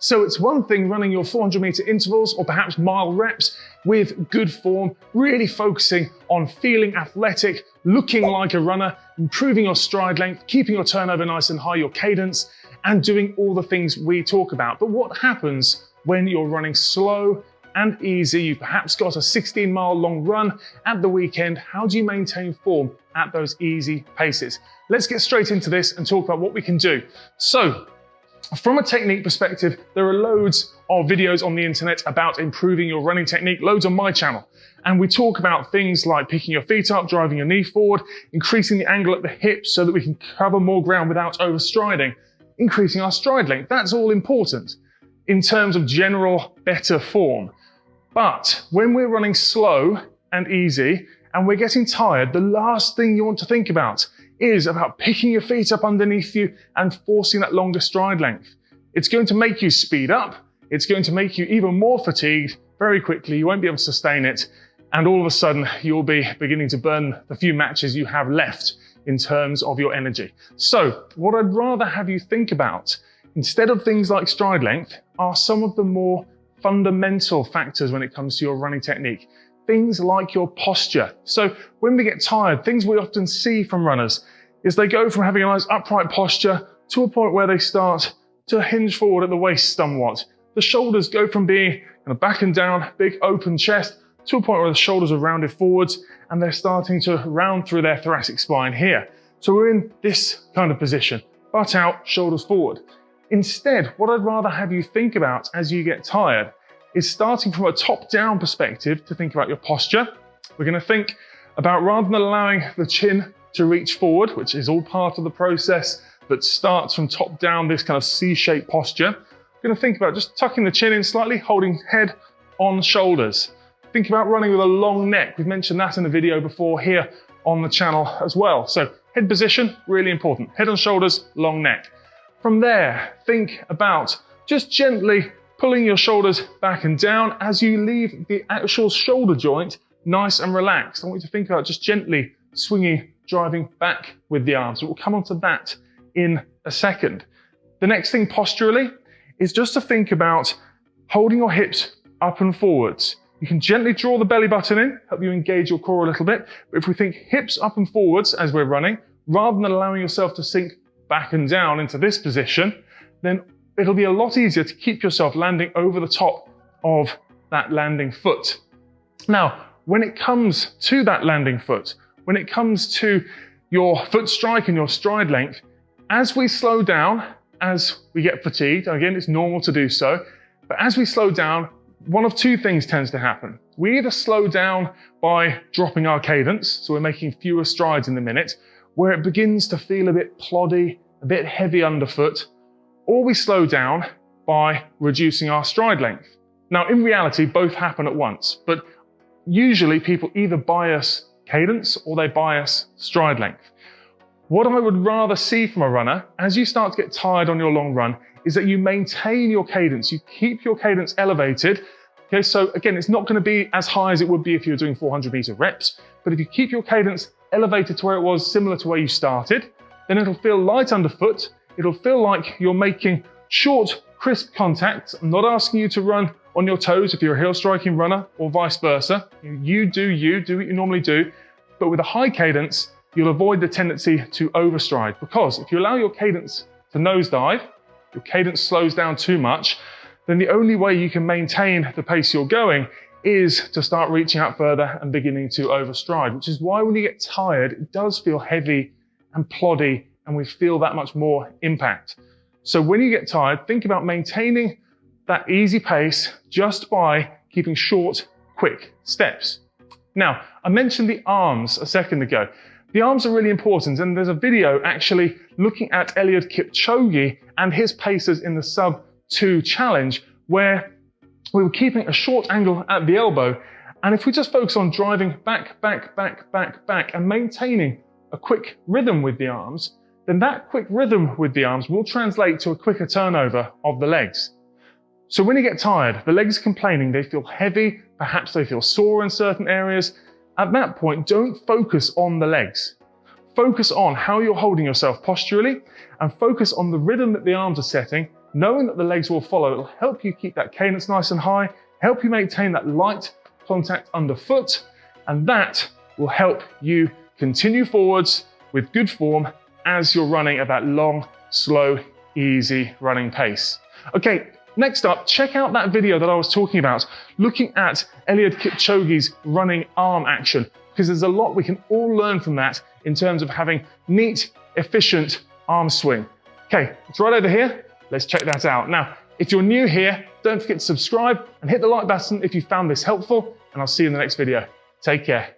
So it's one thing running your 400-meter intervals or perhaps mile reps with good form, really focusing on feeling athletic, looking like a runner, improving your stride length, keeping your turnover nice and high, your cadence, and doing all the things we talk about. But what happens when you're running slow and easy? You've perhaps got a 16-mile long run at the weekend. How do you maintain form at those easy paces? Let's get straight into this and talk about what we can do. So, from a technique perspective, there are loads of videos on the internet about improving your running technique, loads on my channel. And we talk about things like picking your feet up, driving your knee forward, increasing the angle at the hips so that we can cover more ground without overstriding, increasing our stride length. That's all important in terms of general better form. But when we're running slow and easy and we're getting tired, the last thing you want to think about is about picking your feet up underneath you and forcing that longer stride length. It's going to make you speed up. It's going to make you even more fatigued very quickly. You won't be able to sustain it. And all of a sudden, you'll be beginning to burn the few matches you have left in terms of your energy. So what I'd rather have you think about, instead of things like stride length, are some of the more fundamental factors when it comes to your running technique. Things like your posture. So when we get tired, things we often see from runners is they go from having a nice upright posture to a point where they start to hinge forward at the waist somewhat. The shoulders go from being kind of back and down, big open chest, to a point where the shoulders are rounded forwards and they're starting to round through their thoracic spine here. So we're in this kind of position, butt out, shoulders forward. Instead, what I'd rather have you think about as you get tired is starting from a top-down perspective to think about your posture. We're going to think about, rather than allowing the chin to reach forward, which is all part of the process that starts from top down, this kind of C-shaped posture, we're going to think about just tucking the chin in slightly, holding head on shoulders. Think about running with a long neck. We've mentioned that in a video before here on the channel as well. So head position, really important. Head on shoulders, long neck. From there, think about just gently pulling your shoulders back and down as you leave the actual shoulder joint nice and relaxed. I want you to think about just gently swinging, driving back with the arms. We'll come on to that in a second. The next thing posturally is just to think about holding your hips up and forwards. You can gently draw the belly button in, help you engage your core a little bit. But if we think hips up and forwards as we're running, rather than allowing yourself to sink back and down into this position, then it'll be a lot easier to keep yourself landing over the top of that landing foot. Now, when it comes to that landing foot, when it comes to your foot strike and your stride length, as we slow down, as we get fatigued, again, it's normal to do so, but as we slow down, one of two things tends to happen. We either slow down by dropping our cadence, so we're making fewer strides in the minute, where it begins to feel a bit ploddy, a bit heavy underfoot, or we slow down by reducing our stride length. Now, in reality, both happen at once, but usually people either bias cadence or they bias stride length. What I would rather see from a runner, as you start to get tired on your long run, is that you maintain your cadence. You keep your cadence elevated. Okay, so again, it's not going to be as high as it would be if you were doing 400-meter reps, but if you keep your cadence elevated to where it was similar to where you started, then it'll feel light underfoot. It'll feel like you're making short, crisp contacts. I'm not asking you to run on your toes if you're a heel striking runner or vice versa. You do what you normally do, but with a high cadence, you'll avoid the tendency to overstride, because if you allow your cadence to nosedive, your cadence slows down too much, then the only way you can maintain the pace you're going is to start reaching out further and beginning to overstride, which is why when you get tired, it does feel heavy and ploddy, and we feel that much more impact. So when you get tired, think about maintaining that easy pace just by keeping short, quick steps. Now, I mentioned the arms a second ago. The arms are really important, and there's a video actually looking at Eliud Kipchoge and his paces in the sub-2 challenge, where we were keeping a short angle at the elbow. And if we just focus on driving back, and maintaining a quick rhythm with the arms, then that quick rhythm with the arms will translate to a quicker turnover of the legs. So when you get tired, the legs are complaining, they feel heavy, perhaps they feel sore in certain areas. At that point, don't focus on the legs. Focus on how you're holding yourself posturally, and focus on the rhythm that the arms are setting knowing that the legs will follow, it'll help you keep that cadence nice and high, help you maintain that light contact underfoot, and that will help you continue forwards with good form as you're running at that long, slow, easy running pace. Okay, next up, check out that video that I was talking about, looking at Eliud Kipchoge's running arm action, because there's a lot we can all learn from that in terms of having neat, efficient arm swing. Okay, it's right over here. Let's check that out. Now, if you're new here, don't forget to subscribe and hit the like button if you found this helpful, and I'll see you in the next video. Take care.